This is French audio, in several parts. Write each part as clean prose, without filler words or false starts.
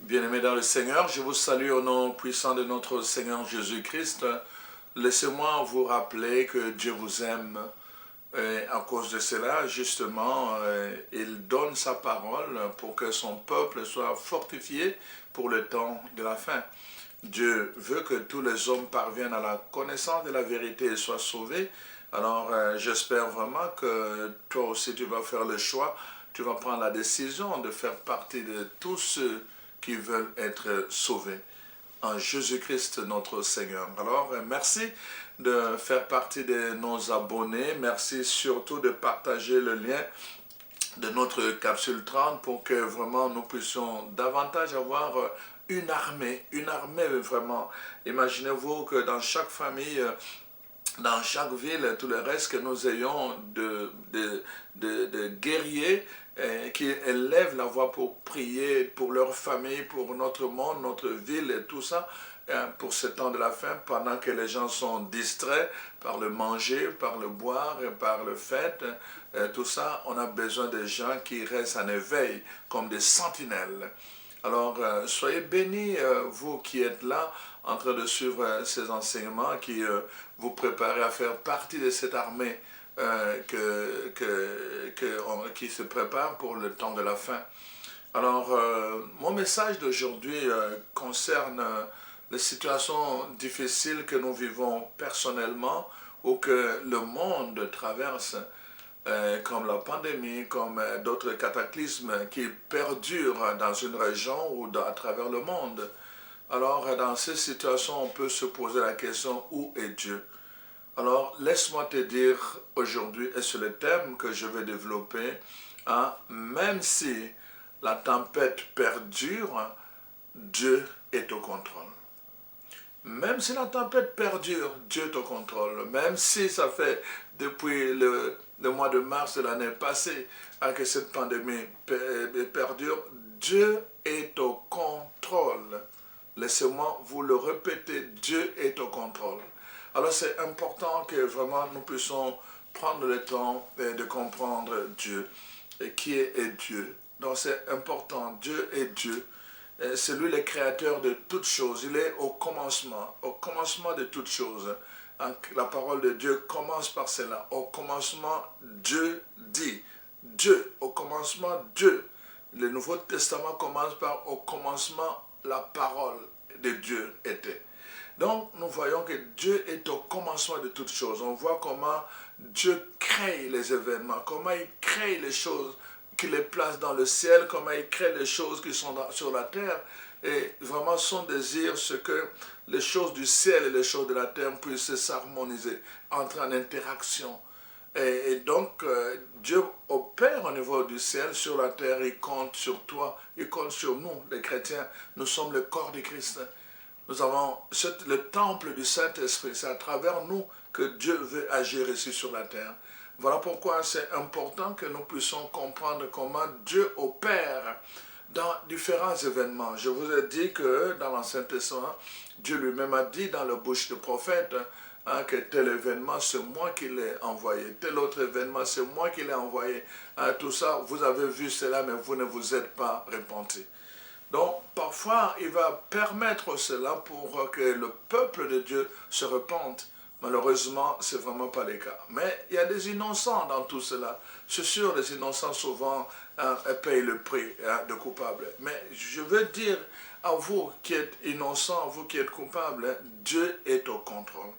Bien-aimés dans le Seigneur, je vous salue au nom puissant de notre Seigneur Jésus-Christ. Laissez-moi vous rappeler que Dieu vous aime. Et à cause de cela, justement, il donne sa parole pour que son peuple soit fortifié pour le temps de la fin. Dieu veut que tous les hommes parviennent à la connaissance de la vérité et soient sauvés. Alors, j'espère vraiment que toi aussi, tu vas faire le choix, tu vas prendre la décision de faire partie de tous ceux qui veulent être sauvés en Jésus-Christ notre Seigneur. Alors, merci de faire partie de nos abonnés. Merci surtout de partager le lien de notre capsule 30 pour que vraiment nous puissions davantage avoir une armée vraiment. Imaginez-vous que dans chaque famille, dans chaque ville, tout le reste, que nous ayons de guerriers qui élèvent la voix pour prier pour leur famille, pour notre monde, notre ville et tout ça, pour ce temps de la fin, pendant que les gens sont distraits par le manger, par le boire, par le fête, tout ça, on a besoin de gens qui restent en éveil, comme des sentinelles. Alors, soyez bénis, vous qui êtes là, en train de suivre ces enseignements, qui vous préparez à faire partie de cette armée qui se prépare pour le temps de la fin. Alors, mon message d'aujourd'hui concerne les situations difficiles que nous vivons personnellement ou que le monde traverse, comme la pandémie, comme d'autres cataclysmes qui perdurent dans une région ou à travers le monde. Alors, dans ces situations, on peut se poser la question, où est Dieu? Alors, laisse-moi te dire aujourd'hui, et c'est le thème que je vais développer, même si la tempête perdure, Dieu est au contrôle. Même si la tempête perdure, Dieu est au contrôle. Même si ça fait depuis le mois de mars de l'année passée que cette pandémie perdure, Dieu est au contrôle. Laissez-moi vous le répéter, Dieu est au contrôle. Alors c'est important que vraiment nous puissions prendre le temps de comprendre Dieu. Et qui est Dieu? Donc c'est important, Dieu est Dieu. C'est lui le créateur de toutes choses. Il est au commencement de toutes choses. La parole de Dieu commence par cela. Au commencement, Dieu dit. Dieu, au commencement, Dieu. Le Nouveau Testament commence par au commencement, la parole de Dieu était. Donc, nous voyons que Dieu est au commencement de toutes choses. On voit comment Dieu crée les événements, comment il crée les choses, qu'il les place dans le ciel, comment il crée les choses qui sont sur la terre. Et vraiment, son désir, c'est que les choses du ciel et les choses de la terre puissent s'harmoniser, entrer en interaction. Et donc, Dieu opère au niveau du ciel, sur la terre, il compte sur toi, il compte sur nous, les chrétiens. Nous sommes le corps du Christ. Nous avons le temple du Saint-Esprit. C'est à travers nous que Dieu veut agir ici sur la terre. Voilà pourquoi c'est important que nous puissions comprendre comment Dieu opère dans différents événements. Je vous ai dit que dans l'Ancien Testament, Dieu lui-même a dit dans la bouche du prophète que tel événement, c'est moi qui l'ai envoyé. Tel autre événement, c'est moi qui l'ai envoyé. Tout ça, vous avez vu cela, mais vous ne vous êtes pas repentis. Donc, parfois, il va permettre cela pour que le peuple de Dieu se repente. Malheureusement, ce n'est vraiment pas le cas. Mais il y a des innocents dans tout cela. C'est sûr, les innocents souvent payent le prix de coupables. Mais je veux dire à vous qui êtes innocents, à vous qui êtes coupables, Dieu est au contrôle.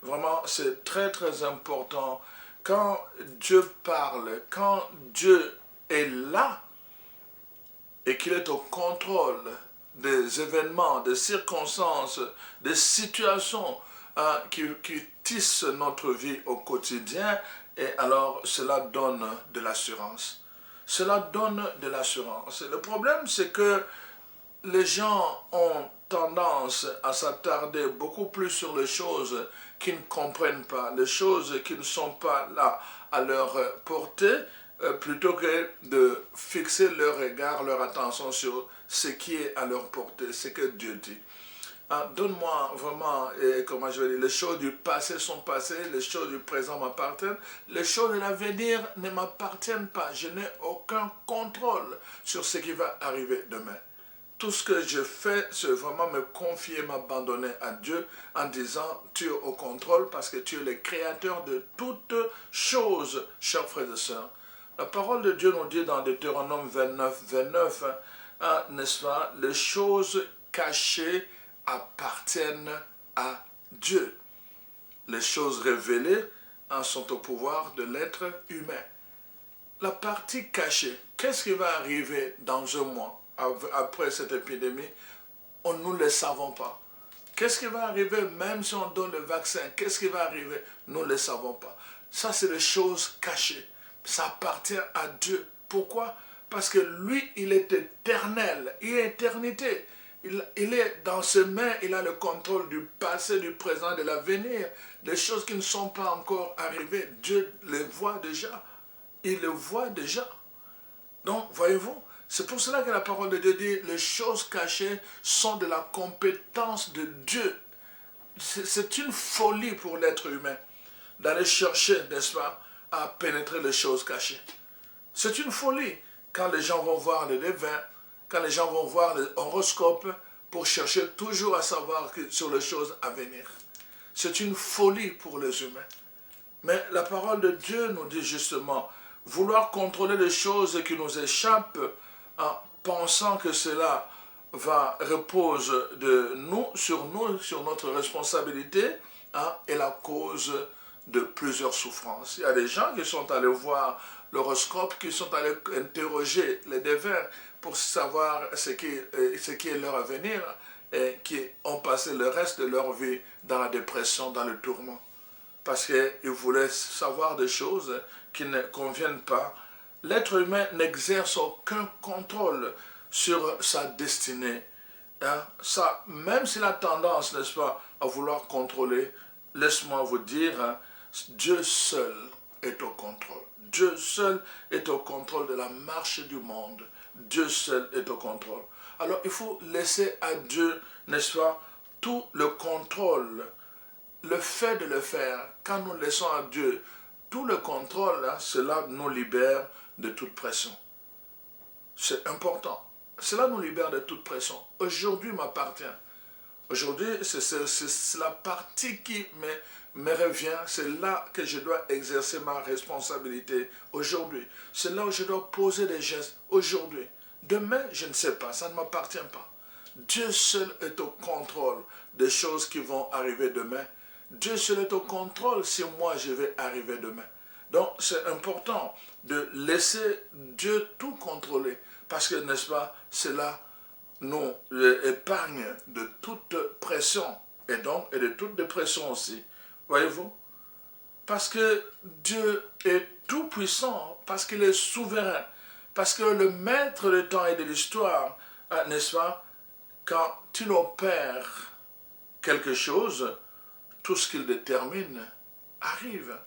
Vraiment, c'est très très important. Quand Dieu parle, quand Dieu est là, et qu'il est au contrôle des événements, des circonstances, des situations qui tissent notre vie au quotidien, et alors cela donne de l'assurance. Cela donne de l'assurance. Le problème, c'est que les gens ont tendance à s'attarder beaucoup plus sur les choses qu'ils ne comprennent pas, les choses qui ne sont pas là à leur portée, plutôt que de fixer leur regard, leur attention sur ce qui est à leur portée, ce que Dieu dit. Ah, donne-moi vraiment, comment je vais dire, les choses du passé sont passées, les choses du présent m'appartiennent, les choses de l'avenir ne m'appartiennent pas. Je n'ai aucun contrôle sur ce qui va arriver demain. Tout ce que je fais, c'est vraiment me confier, m'abandonner à Dieu en disant, tu es au contrôle parce que tu es le créateur de toutes choses, chers frères et sœurs. La parole de Dieu nous dit dans Deutéronome 29, 29, hein, n'est-ce pas, les choses cachées appartiennent à Dieu. Les choses révélées sont au pouvoir de l'être humain. La partie cachée, qu'est-ce qui va arriver dans un mois après cette épidémie? Nous ne le savons pas. Qu'est-ce qui va arriver même si on donne le vaccin? Qu'est-ce qui va arriver? Nous ne le savons pas. Ça, c'est des choses cachées. Ça appartient à Dieu. Pourquoi? Parce que lui, il est éternel. Il est éternité. Il est dans ses mains, il a le contrôle du passé, du présent, de l'avenir. Des choses qui ne sont pas encore arrivées, Dieu les voit déjà. Il les voit déjà. Donc, voyez-vous, c'est pour cela que la parole de Dieu dit, les choses cachées sont de la compétence de Dieu. C'est une folie pour l'être humain d'aller chercher, n'est-ce pas, à pénétrer les choses cachées. C'est une folie quand les gens vont voir les devins, quand les gens vont voir l'horoscope pour chercher toujours à savoir sur les choses à venir. C'est une folie pour les humains. Mais la parole de Dieu nous dit justement, vouloir contrôler les choses qui nous échappent en pensant que cela va repose de nous, sur notre responsabilité, est la cause de plusieurs souffrances. Il y a des gens qui sont allés voir l'horoscope, qui sont allés interroger les devins pour savoir ce qui est leur avenir et qui ont passé le reste de leur vie dans la dépression, dans le tourment. Parce qu'ils voulaient savoir des choses qui ne conviennent pas. L'être humain n'exerce aucun contrôle sur sa destinée. Ça, même s'il a tendance, n'est-ce pas, à vouloir contrôler, laisse-moi vous dire, Dieu seul est au contrôle. Dieu seul est au contrôle de la marche du monde. Dieu seul est au contrôle. Alors il faut laisser à Dieu, n'est-ce pas, tout le contrôle. Le fait de le faire, quand nous laissons à Dieu tout le contrôle, cela nous libère de toute pression. C'est important. Cela nous libère de toute pression. Aujourd'hui m'appartient. Aujourd'hui, c'est la partie qui me revient. C'est là que je dois exercer ma responsabilité. Aujourd'hui. C'est là où je dois poser des gestes. Aujourd'hui. Demain, je ne sais pas. Ça ne m'appartient pas. Dieu seul est au contrôle des choses qui vont arriver demain. Dieu seul est au contrôle si moi je vais arriver demain. Donc c'est important de laisser Dieu tout contrôler. Parce que, n'est-ce pas, cela nous épargne de toute pression. Et donc, et de toute dépression aussi. Voyez-vous? Parce que Dieu est tout puissant. Parce qu'il est souverain. Parce que le maître du temps et de l'histoire, n'est-ce pas, quand il opère quelque chose, tout ce qu'il détermine arrive.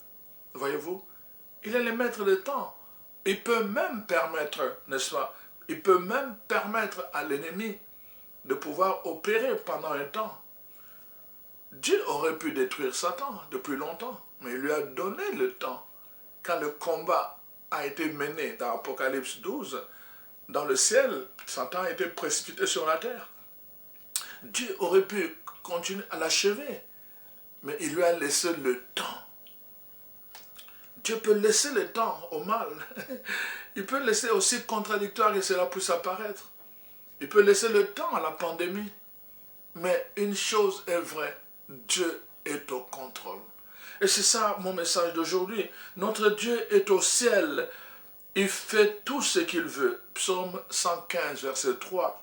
Voyez-vous? Il est le maître du temps. Il peut même permettre, n'est-ce pas? Il peut même permettre à l'ennemi de pouvoir opérer pendant un temps. Dieu aurait pu détruire Satan depuis longtemps, mais il lui a donné le temps. Quand le combat a été mené dans Apocalypse 12, dans le ciel, Satan a été précipité sur la terre. Dieu aurait pu continuer à l'achever, mais il lui a laissé le temps. Dieu peut laisser le temps au mal. Il peut laisser aussi contradictoire et cela puisse apparaître. Il peut laisser le temps à la pandémie. Mais une chose est vraie, Dieu est au contrôle. Et c'est ça mon message d'aujourd'hui. Notre Dieu est au ciel. Il fait tout ce qu'il veut. Psaume 115, verset 3.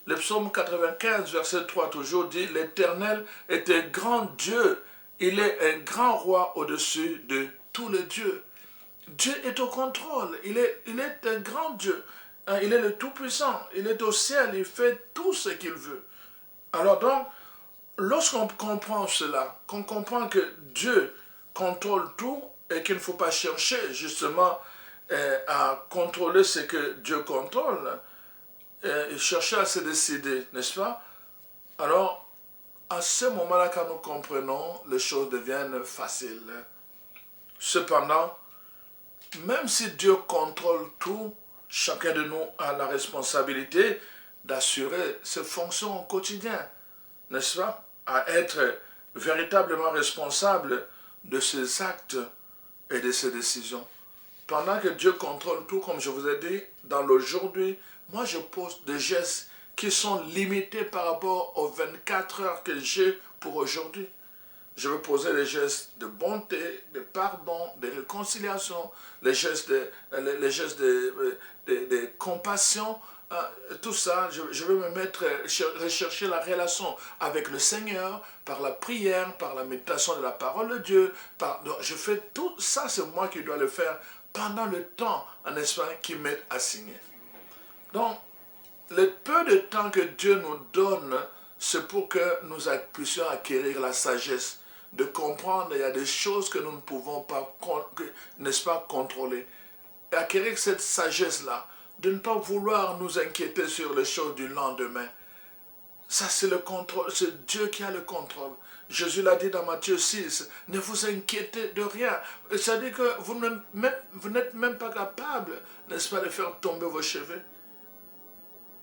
Le psaume 95, verset 3 toujours dit, l'Éternel est un grand Dieu. Il est un grand roi au-dessus de tous les dieux. Dieu est au contrôle. Il est un grand Dieu. Il est le Tout-Puissant. Il est au ciel. Il fait tout ce qu'il veut. Alors donc, lorsqu'on comprend cela, qu'on comprend que Dieu contrôle tout et qu'il ne faut pas chercher justement à contrôler ce que Dieu contrôle, et chercher à se décider, n'est-ce pas? Alors, à ce moment-là, quand nous comprenons, les choses deviennent faciles. Cependant, même si Dieu contrôle tout, chacun de nous a la responsabilité d'assurer ses fonctions au quotidien, n'est-ce pas? À être véritablement responsable de ses actes et de ses décisions. Pendant que Dieu contrôle tout, comme je vous ai dit, dans l'aujourd'hui, moi je pose des gestes qui sont limités par rapport aux 24 heures que j'ai pour aujourd'hui. Je veux poser des gestes de bonté, de pardon, de réconciliation, les gestes de compassion, tout ça. Je veux me mettre, rechercher la relation avec le Seigneur par la prière, par la méditation de la parole de Dieu. Donc, je fais tout ça, c'est moi qui dois le faire pendant le temps, en Espagne, qui m'est assigné. Donc, le peu de temps que Dieu nous donne, c'est pour que nous puissions acquérir la sagesse de comprendre qu'il y a des choses que nous ne pouvons pas, n'est-ce pas, contrôler. Et acquérir cette sagesse-là, de ne pas vouloir nous inquiéter sur les choses du lendemain. Ça, c'est le contrôle, c'est Dieu qui a le contrôle. Jésus l'a dit dans Matthieu 6, ne vous inquiétez de rien. C'est-à-dire que vous n'êtes même pas capable, n'est-ce pas, de faire tomber vos cheveux.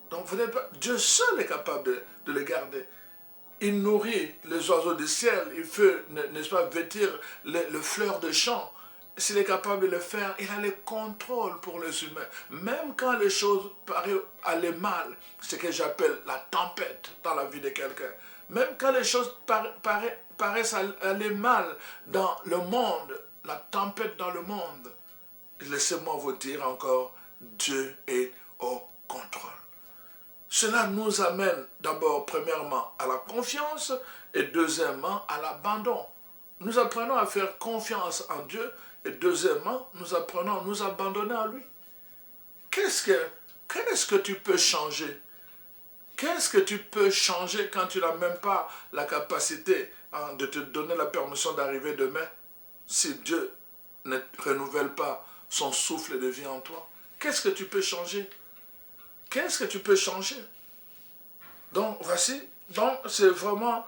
Donc, Dieu seul est capable de les garder. Il nourrit les oiseaux du ciel, il fait, n'est-ce pas, vêtir les fleurs de champ. S'il est capable de le faire, il a le contrôle pour les humains. Même quand les choses paraissent aller mal, ce que j'appelle la tempête dans la vie de quelqu'un. Même quand les choses paraissent aller mal dans le monde, la tempête dans le monde, laissez-moi vous dire encore, Dieu est au contrôle. Cela nous amène d'abord, premièrement, à la confiance et deuxièmement, à l'abandon. Nous apprenons à faire confiance en Dieu et deuxièmement, nous apprenons à nous abandonner à lui. Qu'est-ce que tu peux changer? Qu'est-ce que tu peux changer quand tu n'as même pas la capacité de te donner la permission d'arriver demain? Si Dieu ne renouvelle pas son souffle de vie en toi, qu'est-ce que tu peux changer? Qu'est-ce que tu peux changer? Donc, voici, c'est vraiment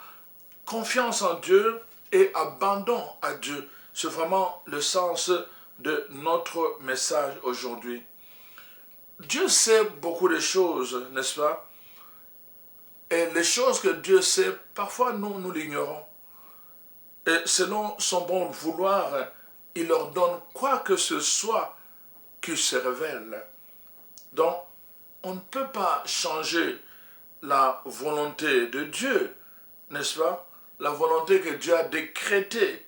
confiance en Dieu et abandon à Dieu. C'est vraiment le sens de notre message aujourd'hui. Dieu sait beaucoup de choses, n'est-ce pas? Et les choses que Dieu sait, parfois nous l'ignorons. Et selon son bon vouloir, il leur donne quoi que ce soit qui se révèle. Donc, on ne peut pas changer la volonté de Dieu, n'est-ce pas? La volonté que Dieu a décrétée,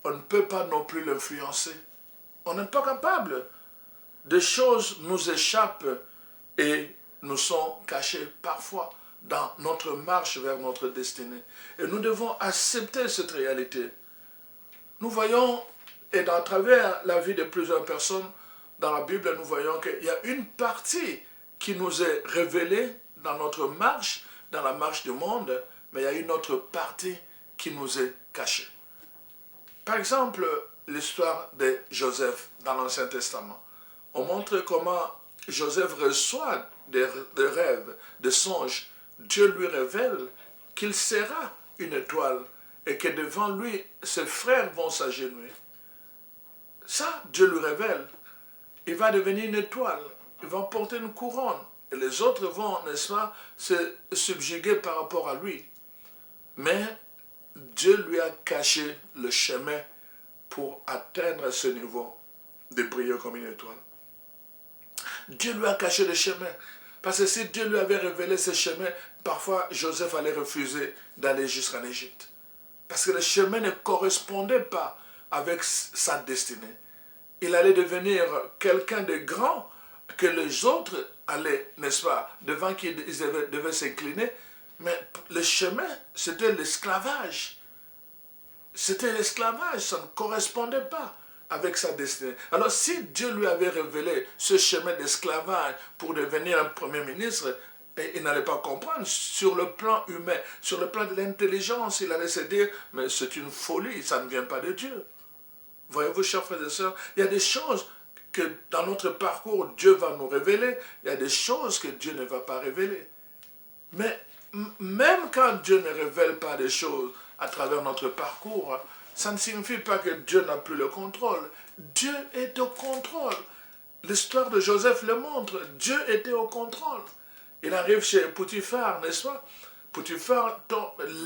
on ne peut pas non plus l'influencer. On n'est pas capable. Des choses nous échappent et nous sont cachées parfois dans notre marche vers notre destinée. Et nous devons accepter cette réalité. Nous voyons, et à travers la vie de plusieurs personnes, dans la Bible, nous voyons qu'il y a une partie qui nous est révélée dans notre marche, dans la marche du monde, mais il y a une autre partie qui nous est cachée. Par exemple, l'histoire de Joseph dans l'Ancien Testament. On montre comment Joseph reçoit des rêves, des songes. Dieu lui révèle qu'il sera une étoile et que devant lui, ses frères vont s'agenouiller. Ça, Dieu lui révèle. Il va devenir une étoile. Il va porter une couronne. Et les autres vont, n'est-ce pas, se subjuguer par rapport à lui. Mais Dieu lui a caché le chemin pour atteindre ce niveau de briller comme une étoile. Dieu lui a caché le chemin. Parce que si Dieu lui avait révélé ce chemin, parfois Joseph allait refuser d'aller jusqu'en Égypte. Parce que le chemin ne correspondait pas avec sa destinée. Il allait devenir quelqu'un de grand que les autres allaient, n'est-ce pas, devant qui ils devaient s'incliner. Mais le chemin, c'était l'esclavage. C'était l'esclavage, ça ne correspondait pas avec sa destinée. Alors si Dieu lui avait révélé ce chemin d'esclavage pour devenir un premier ministre, Et il n'allait pas comprendre sur le plan humain, sur le plan de l'intelligence, il allait se dire, mais c'est une folie, ça ne vient pas de Dieu. Voyez-vous, chers frères et sœurs, il y a des choses que dans notre parcours, Dieu va nous révéler, il y a des choses que Dieu ne va pas révéler. Mais même quand Dieu ne révèle pas des choses à travers notre parcours, ça ne signifie pas que Dieu n'a plus le contrôle. Dieu est au contrôle. L'histoire de Joseph le montre, Dieu était au contrôle. Il arrive chez Potiphar, n'est-ce pas? Potiphar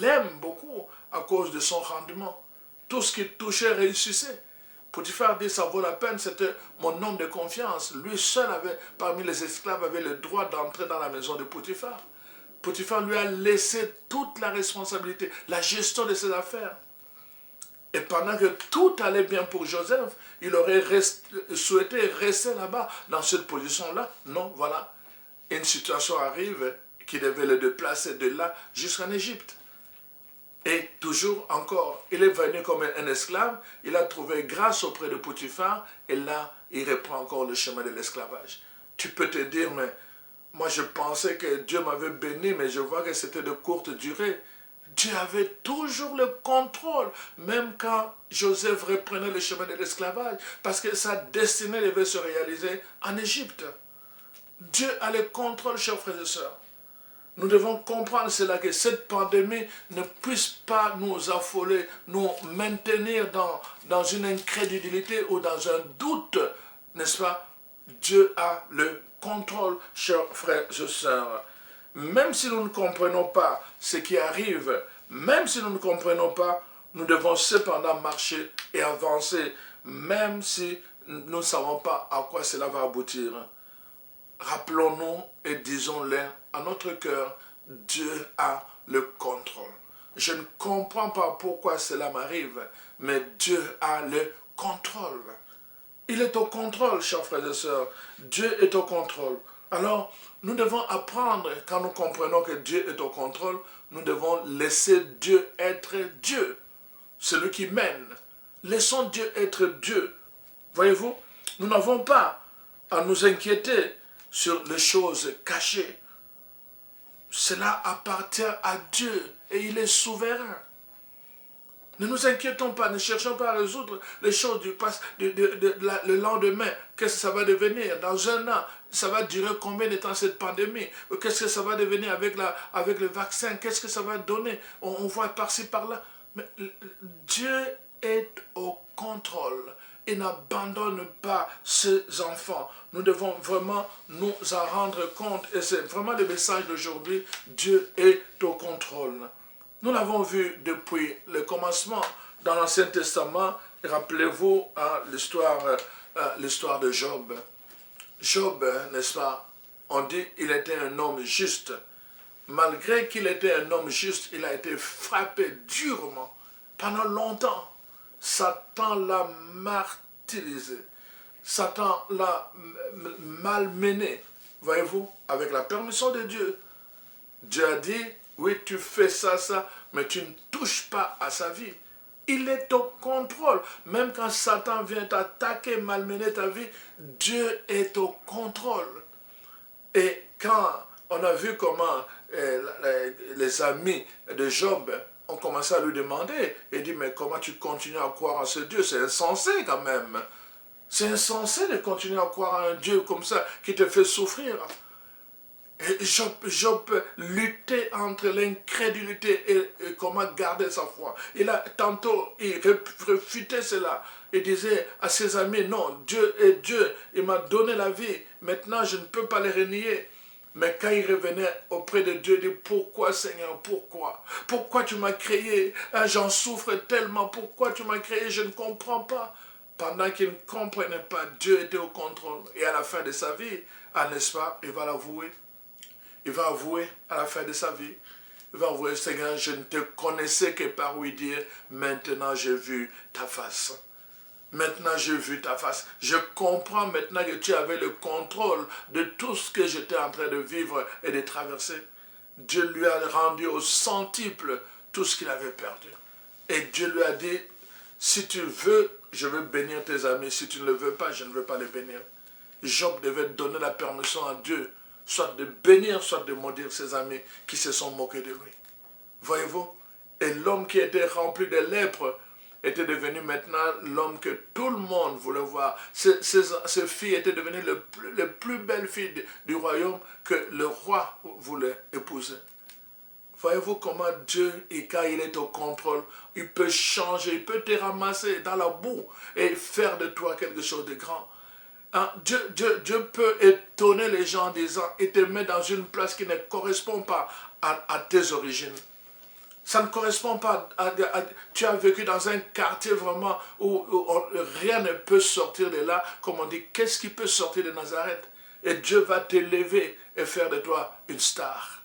l'aime beaucoup à cause de son rendement. Tout ce qui touchait réussissait. Potiphar dit, ça vaut la peine, c'était mon homme de confiance. Lui seul, parmi les esclaves, avait le droit d'entrer dans la maison de Potiphar. Potiphar lui a laissé toute la responsabilité, la gestion de ses affaires. Et pendant que tout allait bien pour Joseph, il aurait souhaité rester là-bas, dans cette position-là. Non, voilà. Une situation arrive qui devait le déplacer de là jusqu'en Égypte. Et toujours encore, il est venu comme un esclave, il a trouvé grâce auprès de Potiphar, et là, il reprend encore le chemin de l'esclavage. Tu peux te dire, mais moi je pensais que Dieu m'avait béni, mais je vois que c'était de courte durée. Dieu avait toujours le contrôle, même quand Joseph reprenait le chemin de l'esclavage, parce que sa destinée devait se réaliser en Égypte. Dieu a le contrôle, chers frères et sœurs. Nous devons comprendre cela, que cette pandémie ne puisse pas nous affoler, nous maintenir dans une incrédulité ou dans un doute, n'est-ce pas? Dieu a le contrôle, chers frères et sœurs. Même si nous ne comprenons pas ce qui arrive, même si nous ne comprenons pas, nous devons cependant marcher et avancer, même si nous ne savons pas à quoi cela va aboutir. Rappelons-nous et disons-le à notre cœur, Dieu a le contrôle. Je ne comprends pas pourquoi cela m'arrive, mais Dieu a le contrôle. Il est au contrôle, chers frères et sœurs. Dieu est au contrôle. Alors, nous devons apprendre, quand nous comprenons que Dieu est au contrôle, nous devons laisser Dieu être Dieu, celui qui mène. Laissons Dieu être Dieu. Voyez-vous, nous n'avons pas à nous inquiéter sur les choses cachées. Cela appartient à Dieu et il est souverain. Ne nous inquiétons pas, ne cherchons pas à résoudre les choses du passé, le lendemain. Qu'est-ce que ça va devenir dans un an? Ça va durer combien de temps cette pandémie? Qu'est-ce que ça va devenir avec le vaccin? Qu'est-ce que ça va donner? On voit par-ci, par-là. Mais Dieu est au contrôle et n'abandonne pas ses enfants. Nous devons vraiment nous en rendre compte et c'est vraiment le message d'aujourd'hui. Dieu est au contrôle. Nous l'avons vu depuis le commencement dans l'Ancien Testament. Rappelez-vous l'histoire de Job. Job, n'est-ce pas, on dit qu'il était un homme juste. Malgré qu'il était un homme juste, il a été frappé durement pendant longtemps. Satan l'a martyrisé. Satan l'a malmené. Voyez-vous, avec la permission de Dieu. Dieu a dit, oui, tu fais ça, mais tu ne touches pas à sa vie. Il est au contrôle. Même quand Satan vient t'attaquer, malmener ta vie, Dieu est au contrôle. Et quand on a vu comment les amis de Job ont commencé à lui demander, il dit, mais comment tu continues à croire en ce Dieu? C'est insensé quand même. C'est insensé de continuer à croire en un Dieu comme ça qui te fait souffrir. Et Job luttait entre l'incrédulité et comment garder sa foi. Tantôt, il refutait cela. Il disait à ses amis, non, Dieu est Dieu. Il m'a donné la vie. Maintenant, je ne peux pas le renier. Mais quand il revenait auprès de Dieu, il dit, pourquoi Seigneur, pourquoi? Pourquoi tu m'as créé? J'en souffre tellement. Pourquoi tu m'as créé? Je ne comprends pas. Pendant qu'il ne comprenait pas, Dieu était au contrôle. Et à la fin de sa vie, n'est-ce pas, il va l'avouer. Il va avouer à la fin de sa vie, il va avouer, Seigneur, je ne te connaissais que par oui dire, maintenant j'ai vu ta face. Maintenant j'ai vu ta face. Je comprends maintenant que tu avais le contrôle de tout ce que j'étais en train de vivre et de traverser. Dieu lui a rendu au centuple tout ce qu'il avait perdu. Et Dieu lui a dit, si tu veux, je veux bénir tes amis. Si tu ne le veux pas, je ne veux pas les bénir. Job devait donner la permission à Dieu. soit de bénir, soit de maudire ses amis qui se sont moqués de lui. Voyez-vous? Et l'homme qui était rempli de lèpre était devenu maintenant l'homme que tout le monde voulait voir. Ces filles étaient devenues les plus belles filles du royaume que le roi voulait épouser. Voyez-vous comment Dieu, et quand il est au contrôle, il peut changer, il peut te ramasser dans la boue et faire de toi quelque chose de grand. Hein, Dieu peut étonner les gens en disant, il te met dans une place qui ne correspond pas à tes origines. Ça ne correspond pas tu as vécu dans un quartier vraiment où rien ne peut sortir de là. Comme on dit, qu'est-ce qui peut sortir de Nazareth? Et Dieu va t'élever et faire de toi une star.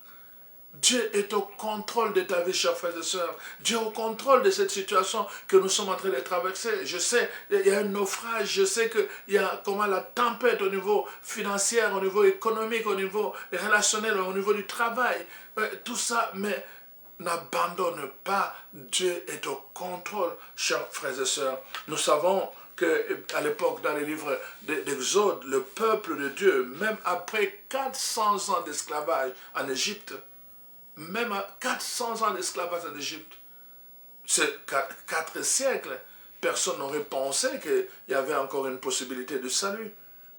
Dieu est au contrôle de ta vie, chers frères et sœurs. Dieu est au contrôle de cette situation que nous sommes en train de traverser. Je sais, il y a un naufrage. Je sais qu'il y a comment la tempête au niveau financier, au niveau économique, au niveau relationnel, au niveau du travail. Tout ça, mais n'abandonne pas. Dieu est au contrôle, chers frères et sœurs. Nous savons qu'à l'époque, dans les livres d'Exode, le peuple de Dieu, même après 400 ans d'esclavage en Égypte, même à 400 ans d'esclavage en Égypte, c'est 4 siècles, personne n'aurait pensé qu'il y avait encore une possibilité de salut.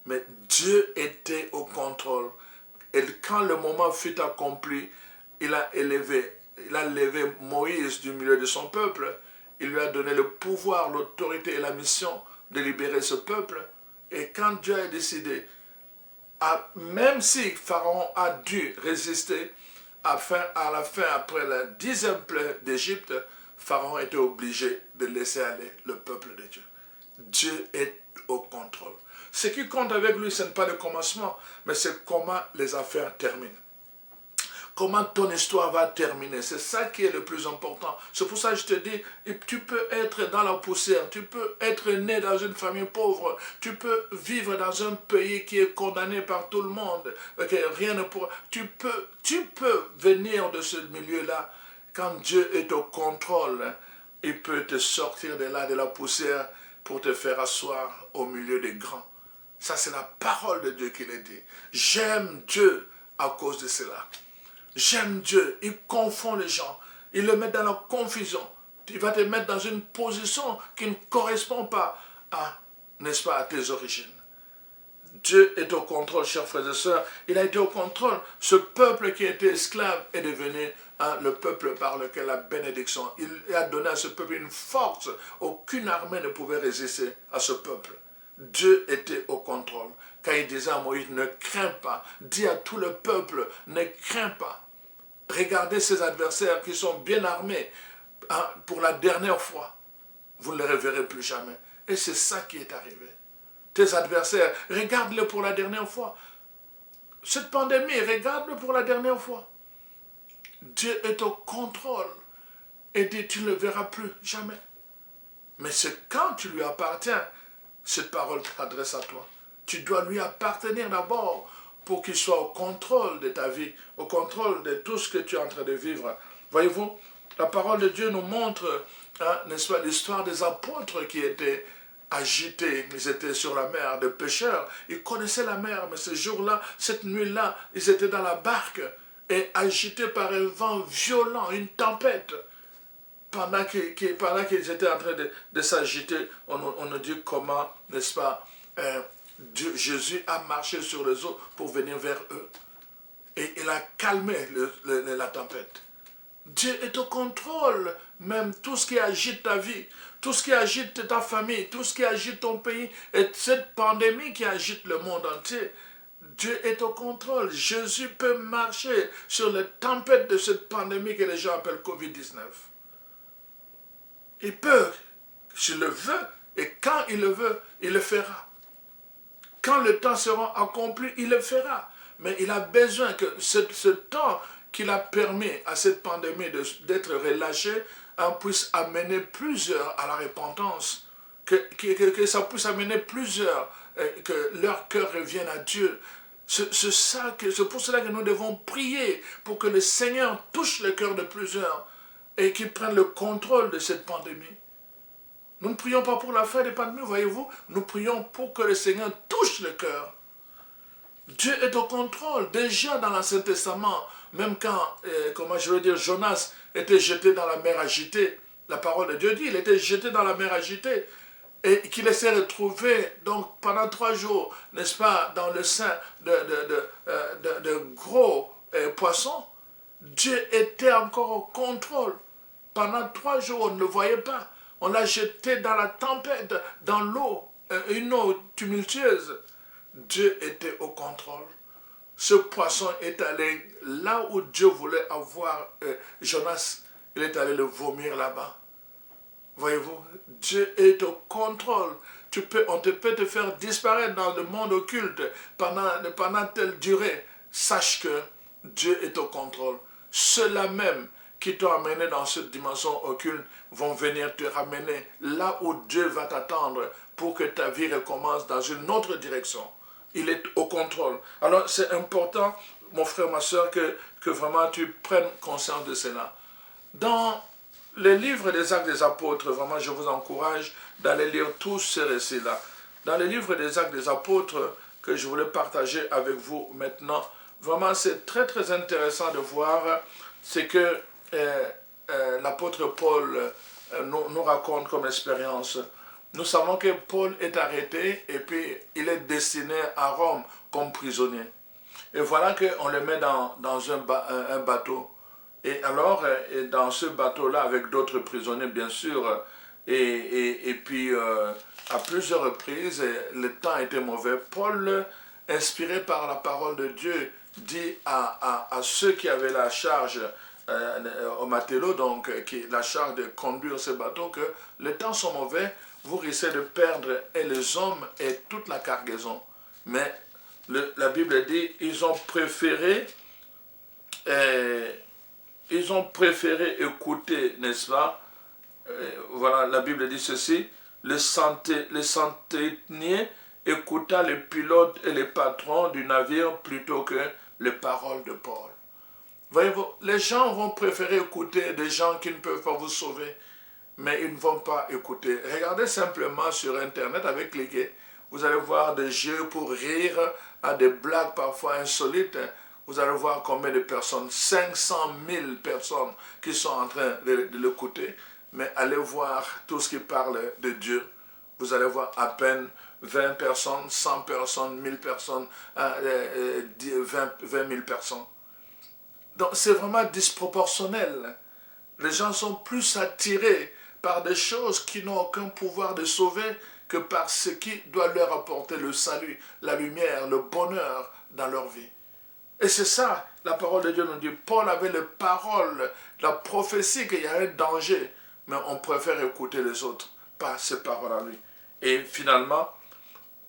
Mais Dieu était au contrôle. Et quand le moment fut accompli, il a levé Moïse du milieu de son peuple. Il lui a donné le pouvoir, l'autorité et la mission de libérer ce peuple. Et quand Dieu a décidé, même si Pharaon a dû résister, à la fin, après la 10e plaie d'Égypte, Pharaon était obligé de laisser aller le peuple de Dieu. Dieu est au contrôle. Ce qui compte avec lui, ce n'est pas le commencement, mais c'est comment les affaires terminent. Comment ton histoire va terminer. C'est ça qui est le plus important. C'est pour ça que je te dis, tu peux être dans la poussière, tu peux être né dans une famille pauvre, tu peux vivre dans un pays qui est condamné par tout le monde. Rien ne pourra. Tu peux venir de ce milieu-là. Quand Dieu est au contrôle, il peut te sortir de là, de la poussière, pour te faire asseoir au milieu des grands. Ça, c'est la parole de Dieu qui l'a dit. J'aime Dieu à cause de cela. J'aime Dieu, il confond les gens, il le met dans la confusion, il va te mettre dans une position qui ne correspond pas à, n'est-ce pas, à tes origines. Dieu est au contrôle, chers frères et sœurs, il a été au contrôle. Ce peuple qui était esclave est devenu le peuple par lequel la bénédiction, il a donné à ce peuple une force, aucune armée ne pouvait résister à ce peuple. Dieu était au contrôle. Quand il disait à Moïse, ne crains pas, dis à tout le peuple, ne crains pas. Regardez ces adversaires qui sont bien armés pour la dernière fois. Vous ne les reverrez plus jamais. Et c'est ça qui est arrivé. Tes adversaires, regarde-les pour la dernière fois. Cette pandémie, regarde-le pour la dernière fois. Dieu est au contrôle. Et dit, tu ne le verras plus jamais. Mais c'est quand tu lui appartiens, cette parole s'adresse à toi. Tu dois lui appartenir d'abord pour qu'il soit au contrôle de ta vie, au contrôle de tout ce que tu es en train de vivre. Voyez-vous, la parole de Dieu nous montre, n'est-ce pas, l'histoire des apôtres qui étaient agités, ils étaient sur la mer, des pêcheurs, ils connaissaient la mer, mais ce jour-là, cette nuit-là, ils étaient dans la barque et agités par un vent violent, une tempête. Pendant qu'ils étaient en train de s'agiter, on nous dit comment, n'est-ce pas, Jésus a marché sur les eaux pour venir vers eux. Et il a calmé la tempête. Dieu est au contrôle, même tout ce qui agite ta vie, tout ce qui agite ta famille, tout ce qui agite ton pays, et cette pandémie qui agite le monde entier. Dieu est au contrôle. Jésus peut marcher sur les tempêtes de cette pandémie que les gens appellent Covid-19. Il peut, s'il le veut, et quand il le veut, il le fera. Quand le temps sera accompli, il le fera. Mais il a besoin que ce temps qu'il a permis à cette pandémie d'être relâchée puisse amener plusieurs à la repentance. Que ça puisse amener plusieurs, que leur cœur revienne à Dieu. C'est pour cela que nous devons prier pour que le Seigneur touche le cœur de plusieurs et qu'il prenne le contrôle de cette pandémie. Nous ne prions pas pour la fin des pandémies, voyez-vous. Nous prions pour que le Seigneur touche le cœur. Dieu est au contrôle. Déjà dans l'Ancien Testament, même quand, comment je veux dire, Jonas était jeté dans la mer agitée, la parole de Dieu dit, il était jeté dans la mer agitée et qu'il s'est retrouvé donc pendant 3 jours, n'est-ce pas, dans le sein de gros poissons. Dieu était encore au contrôle. Pendant 3 jours, on ne le voyait pas. On l'a jeté dans la tempête, dans l'eau, une eau tumultueuse. Dieu était au contrôle. Ce poisson est allé là où Dieu voulait avoir Jonas. Il est allé le vomir là-bas. Voyez-vous, Dieu est au contrôle. On peut te faire disparaître dans le monde occulte pendant telle durée. Sache que Dieu est au contrôle. Ceux-là même qui t'ont amené dans cette dimension occulte vont venir te ramener là où Dieu va t'attendre pour que ta vie recommence dans une autre direction. Il est au contrôle. Alors c'est important, mon frère, ma soeur, que vraiment tu prennes conscience de cela. Dans les livres des Actes des Apôtres, vraiment je vous encourage d'aller lire tous ces récits-là. Dans les livres des Actes des Apôtres que je voulais partager avec vous maintenant, vraiment c'est très très intéressant de voir ce que l'apôtre Paul nous raconte comme expérience. Nous savons que Paul est arrêté et puis il est destiné à Rome comme prisonnier. Et voilà qu'on le met dans un bateau. Et alors, dans ce bateau-là, avec d'autres prisonniers, bien sûr, et puis à plusieurs reprises, le temps était mauvais. Paul, inspiré par la parole de Dieu, dit à ceux qui avaient la charge, au matelot, donc la charge de conduire ce bateau, que les temps sont mauvais, vous risquez de perdre et les hommes et toute la cargaison. Mais la Bible dit, ils ont préféré écouter, n'est-ce pas? Voilà, la Bible dit ceci, le centenier écouta les pilotes et les patrons du navire plutôt que les paroles de Paul. Voyez-vous, les gens vont préférer écouter des gens qui ne peuvent pas vous sauver, mais ils ne vont pas écouter. Regardez simplement sur Internet avec les gays. Vous allez voir des jeux pour rire, à des blagues parfois insolites. Vous allez voir combien de personnes, 500 000 personnes qui sont en train de l'écouter. Mais allez voir tout ce qui parle de Dieu. Vous allez voir à peine 20 personnes, 100 personnes, 1000 personnes, 20 000 personnes. Donc c'est vraiment disproportionnel. Les gens sont plus attirés par des choses qui n'ont aucun pouvoir de sauver que par ce qui doit leur apporter le salut, la lumière, le bonheur dans leur vie. Et c'est ça, la parole de Dieu nous dit. Paul avait les paroles, la prophétie qu'il y a un danger, mais on préfère écouter les autres, pas ces paroles à lui. Et finalement,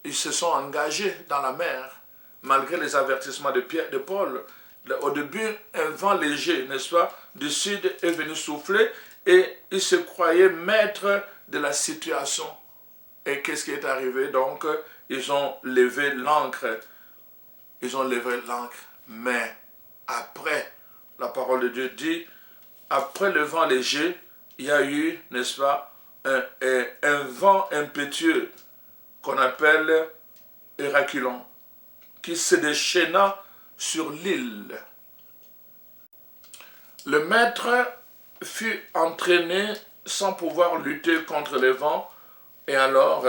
ils se sont engagés dans la mer, malgré les avertissements de Paul. Au début, un vent léger, n'est-ce pas, du sud est venu souffler et ils se croyaient maîtres de la situation. Et qu'est-ce qui est arrivé? Donc, ils ont levé l'ancre. Ils ont levé l'ancre. Mais après, la parole de Dieu dit, après le vent léger, il y a eu, n'est-ce pas, un vent impétueux qu'on appelle Héraculon, qui se déchaîna sur l'île. Le maître fut entraîné sans pouvoir lutter contre les vents et alors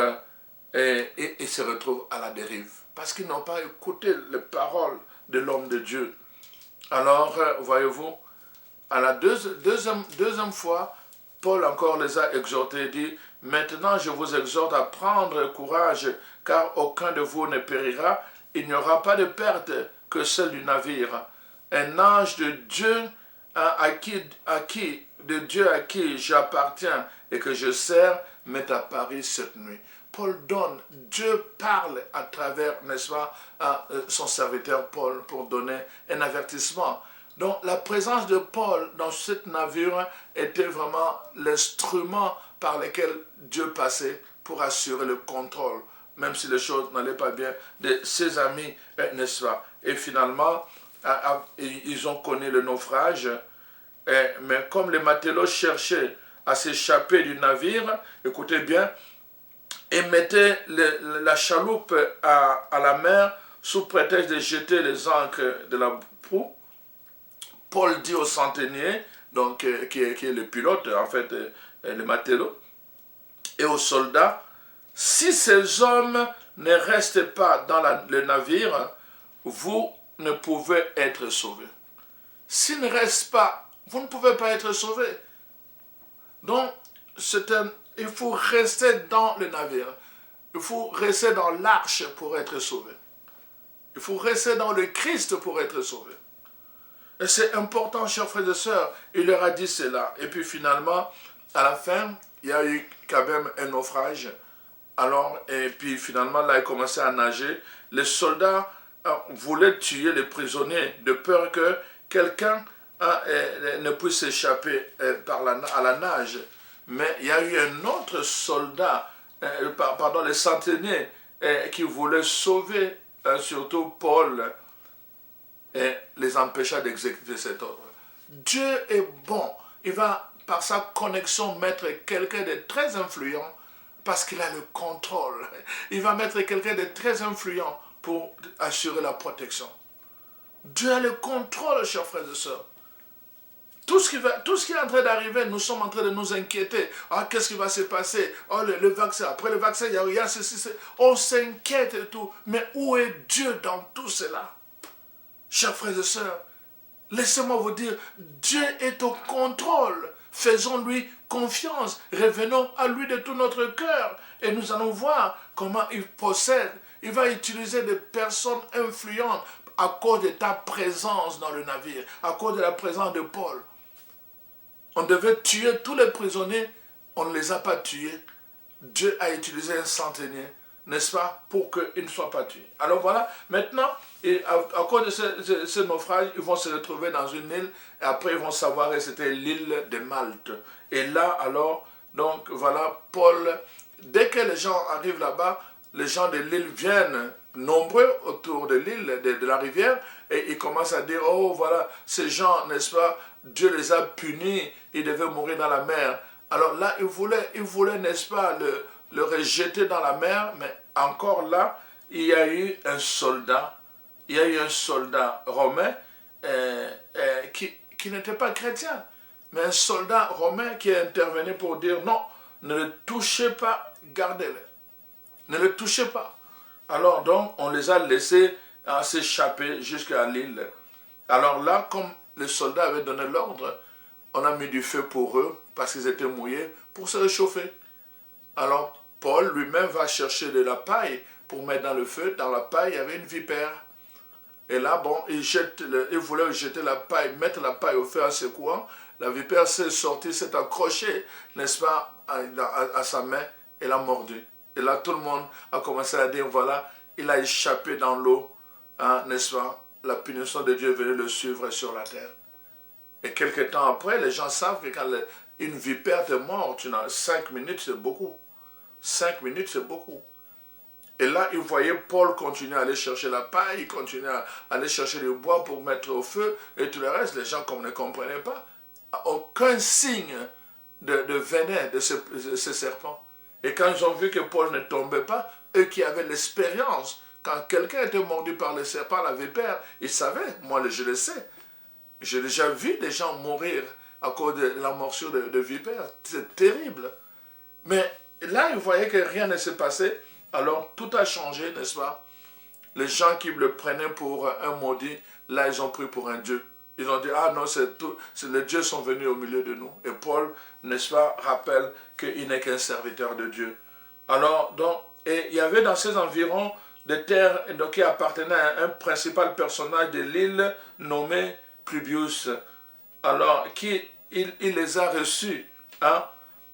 il se retrouve à la dérive parce qu'ils n'ont pas écouté les paroles de l'homme de Dieu. Alors, voyez-vous, à la deuxième fois, Paul encore les a exhortés et dit, maintenant je vous exhorte à prendre courage car aucun de vous ne périra, il n'y aura pas de perte que celle du navire. Un ange de Dieu à qui j'appartiens et que je sers m'est apparu cette nuit. Paul donne, Dieu parle à travers, n'est-ce pas, à son serviteur Paul pour donner un avertissement. Donc la présence de Paul dans cette navire était vraiment l'instrument par lequel Dieu passait pour assurer le contrôle, même si les choses n'allaient pas bien, de ses amis, n'est-ce pas. Et finalement, ils ont connu le naufrage, mais comme les matelots cherchaient à s'échapper du navire, écoutez bien, et mettaient la chaloupe à la mer, sous prétexte de jeter les ancres de la proue, Paul dit au centenier, donc, qui est le pilote, en fait, le matelot, et aux soldats, si ces hommes ne restent pas dans le navire, vous ne pouvez être sauvés. S'ils ne restent pas, vous ne pouvez pas être sauvés. Donc, il faut rester dans le navire. Il faut rester dans l'arche pour être sauvé. Il faut rester dans le Christ pour être sauvé. Et c'est important, chers frères et sœurs. Il leur a dit cela. Et puis finalement, à la fin, il y a eu quand même un naufrage. Alors, et puis finalement, là, il commençait à nager. Les soldats voulaient tuer les prisonniers de peur que quelqu'un ne puisse échapper à la nage. Mais il y a eu un autre soldat, les centeniers, qui voulait sauver surtout Paul et les empêcha d'exécuter cet ordre. Dieu est bon. Il va, par sa connexion, mettre quelqu'un de très influent parce qu'il a le contrôle. Il va mettre quelqu'un de très influent pour assurer la protection. Dieu a le contrôle, chers frères et sœurs. Tout ce qui est en train d'arriver, nous sommes en train de nous inquiéter. Ah, qu'est-ce qui va se passer? Oh, le vaccin. Après le vaccin, il y a ceci. On s'inquiète et tout. Mais où est Dieu dans tout cela? Chers frères et sœurs, laissez-moi vous dire, Dieu est au contrôle. Faisons-lui confiance. Revenons à lui de tout notre cœur. Et nous allons voir comment il possède. Il va utiliser des personnes influentes à cause de ta présence dans le navire, à cause de la présence de Paul. On devait tuer tous les prisonniers, on ne les a pas tués. Dieu a utilisé un centenier, n'est-ce pas, pour qu'ils ne soient pas tués. Alors voilà, maintenant, à cause de ce naufrage, ils vont se retrouver dans une île, et après ils vont savoir que c'était l'île de Malte. Et là, alors, donc voilà, Paul, dès que les gens arrivent là-bas, les gens de l'île viennent nombreux autour de l'île, de la rivière, et ils commencent à dire, oh voilà, ces gens, n'est-ce pas, Dieu les a punis, ils devaient mourir dans la mer. Alors là, ils voulaient n'est-ce pas, le rejeter dans la mer, mais encore là, il y a eu un soldat romain qui n'était pas chrétien, mais un soldat romain qui est intervenu pour dire, non, ne le touchez pas, gardez-le. Ne le touchez pas. Alors donc, on les a laissés s'échapper jusqu'à l'île. Alors là, comme les soldats avaient donné l'ordre, on a mis du feu pour eux, parce qu'ils étaient mouillés, pour se réchauffer. Alors, Paul lui-même va chercher de la paille pour mettre dans le feu. Dans la paille, il y avait une vipère. Et là, bon, il voulait jeter la paille, mettre la paille au feu en secouant. La vipère s'est sortie, s'est accrochée, n'est-ce pas, à sa main, et l'a mordu. Et là, tout le monde a commencé à dire, voilà, il a échappé dans l'eau, hein, n'est-ce pas? La punition de Dieu venait le suivre sur la terre. Et quelques temps après, les gens savent que quand une vipère te mord, 5 minutes, c'est beaucoup. 5 minutes, c'est beaucoup. Et là, ils voyaient Paul continuer à aller chercher la paille, il continuait à aller chercher le bois pour mettre au feu, et tout le reste, les gens comme ne comprenaient pas. Aucun signe de venin de ce serpent. Et quand ils ont vu que Paul ne tombait pas, eux qui avaient l'expérience, quand quelqu'un était mordu par le serpent, la vipère, ils savaient, moi je le sais. J'ai déjà vu des gens mourir à cause de la morsure de vipère. C'est terrible. Mais là, ils voyaient que rien ne s'est passé. Alors, tout a changé, n'est-ce pas? Les gens qui le prenaient pour un maudit, là, ils ont pris pour un dieu. Ils ont dit, ah non, les dieux sont venus au milieu de nous. Et Paul, n'est-ce pas, rappelle qu'il n'est qu'un serviteur de Dieu. Alors, donc, et il y avait dans ces environs des terres donc, qui appartenaient à un principal personnage de l'île nommé Publius. Alors, il les a reçus, hein,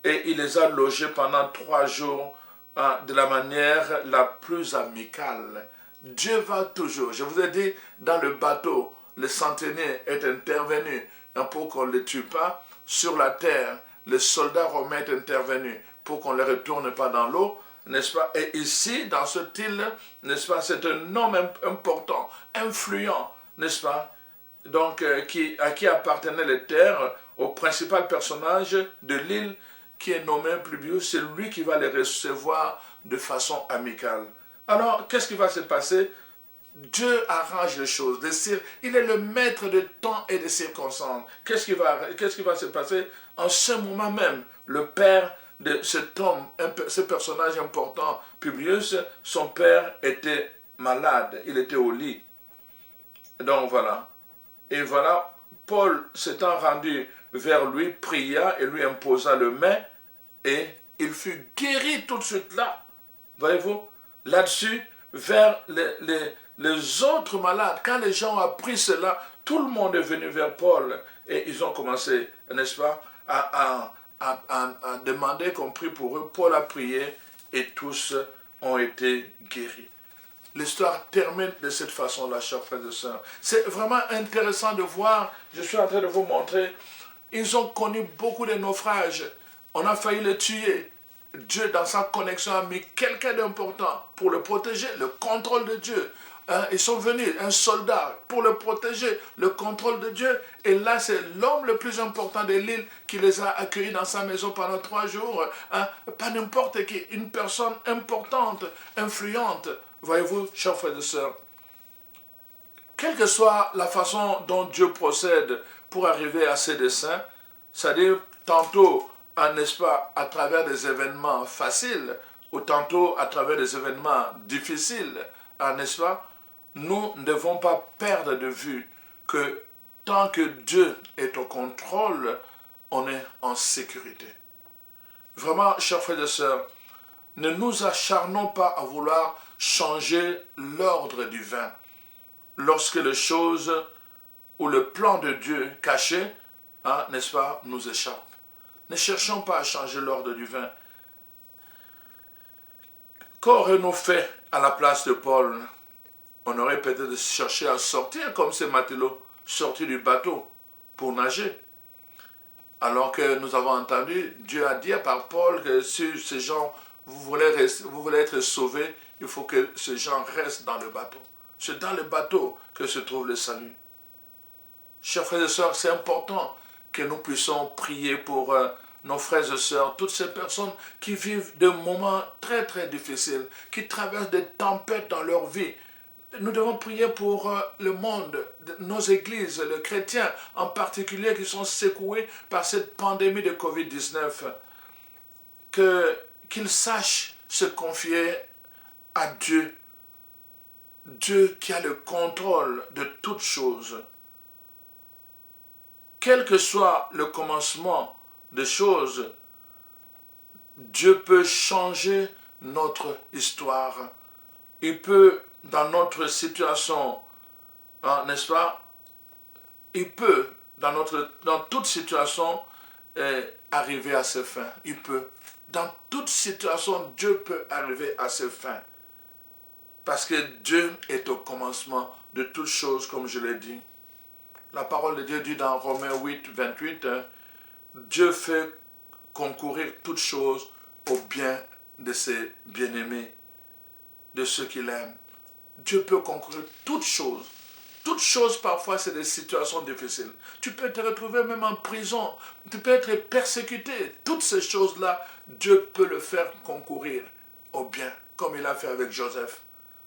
et il les a logés pendant 3 jours, hein, de la manière la plus amicale. Dieu va toujours. Je vous ai dit, dans le bateau, le centenier est intervenu, hein, pour qu'on ne les tue pas. Sur la terre, le soldat romain est intervenu pour qu'on ne les retourne pas dans l'eau, n'est-ce pas? Et ici, dans cette île, n'est-ce pas, c'est un homme important, influent, n'est-ce pas? Donc, à qui appartenaient les terres, au principal personnage de l'île, qui est nommé Publius. C'est lui qui va les recevoir de façon amicale. Alors, qu'est-ce qui va se passer? Dieu arrange les choses. Il est le maître de temps et de circonstances. Qu'est-ce qui va se passer? En ce moment même, le père de cet homme, ce personnage important, Publius, son père était malade. Il était au lit. Donc voilà. Et voilà, Paul s'étant rendu vers lui, pria et lui imposa le main et il fut guéri tout de suite là. Voyez-vous? Là-dessus, vers les autres malades, quand les gens ont appris cela, tout le monde est venu vers Paul et ils ont commencé, n'est-ce pas, à demander qu'on prie pour eux. Paul a prié et tous ont été guéris. L'histoire termine de cette façon-là, chers frères et sœurs. C'est vraiment intéressant de voir, je suis en train de vous montrer, ils ont connu beaucoup de naufrages. On a failli le tuer. Dieu, dans sa connexion, a mis quelqu'un d'important pour le protéger, le contrôle de Dieu. Ils sont venus, un soldat, pour le protéger, le contrôle de Dieu. Et là, c'est l'homme le plus important de l'île qui les a accueillis dans sa maison pendant 3 jours. Pas n'importe qui, une personne importante, influente. Voyez-vous, chers frères et sœurs, quelle que soit la façon dont Dieu procède pour arriver à ses desseins, c'est-à-dire tantôt, n'est-ce pas, à travers des événements faciles, ou tantôt à travers des événements difficiles, n'est-ce pas, nous ne devons pas perdre de vue que tant que Dieu est au contrôle, on est en sécurité. Vraiment, chers frères et sœurs, ne nous acharnons pas à vouloir changer l'ordre divin lorsque les choses ou le plan de Dieu caché, n'est-ce pas, nous échappent. Ne cherchons pas à changer l'ordre divin. Qu'aurions-nous fait à la place de Paul? On aurait peut-être cherché à sortir comme ces matelots, sortis du bateau pour nager. Alors que nous avons entendu, Dieu a dit par Paul que si ces gens, vous voulez être sauvés, il faut que ces gens restent dans le bateau. C'est dans le bateau que se trouve le salut. Chers frères et sœurs, c'est important que nous puissions prier pour nos frères et sœurs, toutes ces personnes qui vivent des moments très très difficiles, qui traversent des tempêtes dans leur vie. Nous devons prier pour le monde, nos églises, les chrétiens en particulier qui sont secoués par cette pandémie de Covid-19. Qu'ils sachent se confier à Dieu. Dieu qui a le contrôle de toutes choses. Quel que soit le commencement des choses, Dieu peut changer notre histoire. Il peut, dans notre situation, n'est-ce pas, il peut, dans toute situation, arriver à ses fins. Il peut. Dans toute situation, Dieu peut arriver à ses fins. Parce que Dieu est au commencement de toutes choses, comme je l'ai dit. La parole de Dieu dit dans Romains 8, 28, Dieu fait concourir toutes choses au bien de ses bien-aimés, de ceux qu'il aime. Dieu peut concourir toutes choses. Toutes choses, parfois, c'est des situations difficiles. Tu peux te retrouver même en prison. Tu peux être persécuté. Toutes ces choses-là, Dieu peut le faire concourir au bien, comme il a fait avec Joseph,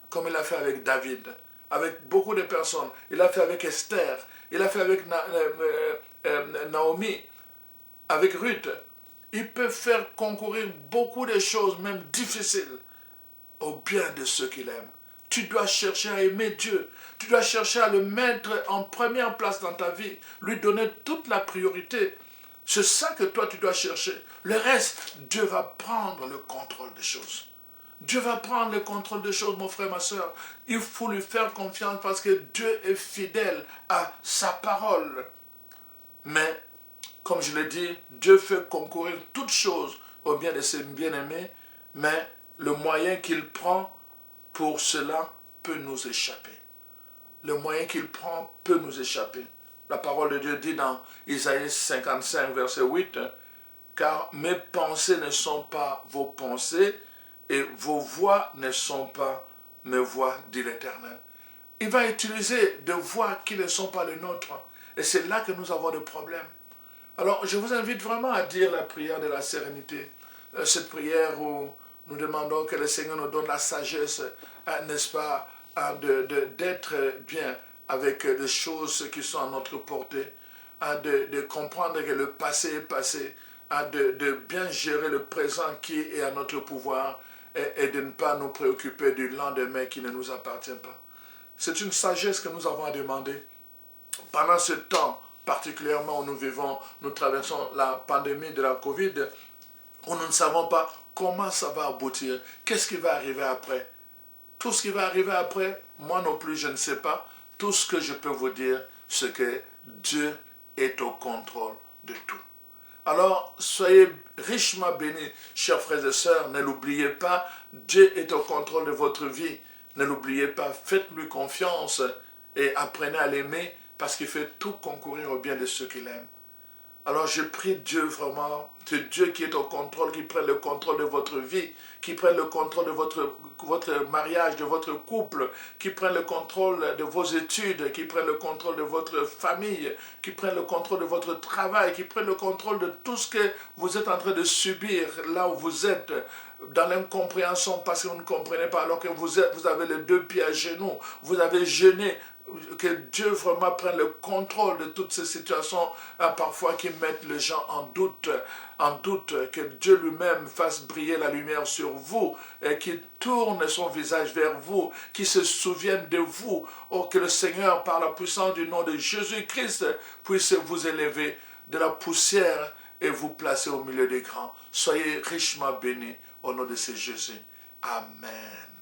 comme il a fait avec David, avec beaucoup de personnes. Il a fait avec Esther, il a fait avec Naomi, avec Ruth. Il peut faire concourir beaucoup de choses, même difficiles, au bien de ceux qu'il aime. Tu dois chercher à aimer Dieu. Tu dois chercher à le mettre en première place dans ta vie. Lui donner toute la priorité. C'est ça que toi tu dois chercher. Le reste, Dieu va prendre le contrôle des choses. Dieu va prendre le contrôle des choses, mon frère, ma soeur. Il faut lui faire confiance parce que Dieu est fidèle à sa parole. Mais, comme je l'ai dit, Dieu fait concourir toutes choses au bien de ses bien-aimés, mais le moyen qu'il prend pour cela peut nous échapper. Le moyen qu'il prend peut nous échapper. La parole de Dieu dit dans Isaïe 55, verset 8, « Car mes pensées ne sont pas vos pensées, et vos voix ne sont pas mes voix, dit l'Éternel. » Il va utiliser des voix qui ne sont pas les nôtres. Et c'est là que nous avons des problèmes. Alors, je vous invite vraiment à dire la prière de la sérénité. Cette prière où nous demandons que le Seigneur nous donne la sagesse, n'est-ce pas, d'être bien avec les choses qui sont à notre portée, de comprendre que le passé est passé, de bien gérer le présent qui est à notre pouvoir et de ne pas nous préoccuper du lendemain qui ne nous appartient pas. C'est une sagesse que nous avons à demander. Pendant ce temps, particulièrement où nous vivons, nous traversons la pandémie de la Covid, où nous ne savons pas comment ça va aboutir, qu'est-ce qui va arriver après. Tout ce qui va arriver après, moi non plus, je ne sais pas. Tout ce que je peux vous dire, c'est que Dieu est au contrôle de tout. Alors, soyez richement bénis, chers frères et sœurs. Ne l'oubliez pas, Dieu est au contrôle de votre vie. Ne l'oubliez pas, faites-lui confiance et apprenez à l'aimer parce qu'il fait tout concourir au bien de ceux qu'il aime. Alors je prie Dieu vraiment, c'est Dieu qui est au contrôle, qui prenne le contrôle de votre vie, qui prenne le contrôle de votre mariage, de votre couple, qui prenne le contrôle de vos études, qui prenne le contrôle de votre famille, qui prenne le contrôle de votre travail, qui prenne le contrôle de tout ce que vous êtes en train de subir là où vous êtes, dans l'incompréhension parce que vous ne comprenez pas, alors que vous avez les deux pieds à genoux, vous avez jeûné. Que Dieu vraiment prenne le contrôle de toutes ces situations parfois qui mettent les gens en doute, que Dieu lui-même fasse briller la lumière sur vous et qu'il tourne son visage vers vous, qu'il se souvienne de vous. Oh, que le Seigneur, par la puissance du nom de Jésus-Christ, puisse vous élever de la poussière et vous placer au milieu des grands. Soyez richement bénis au nom de ce Jésus. Amen.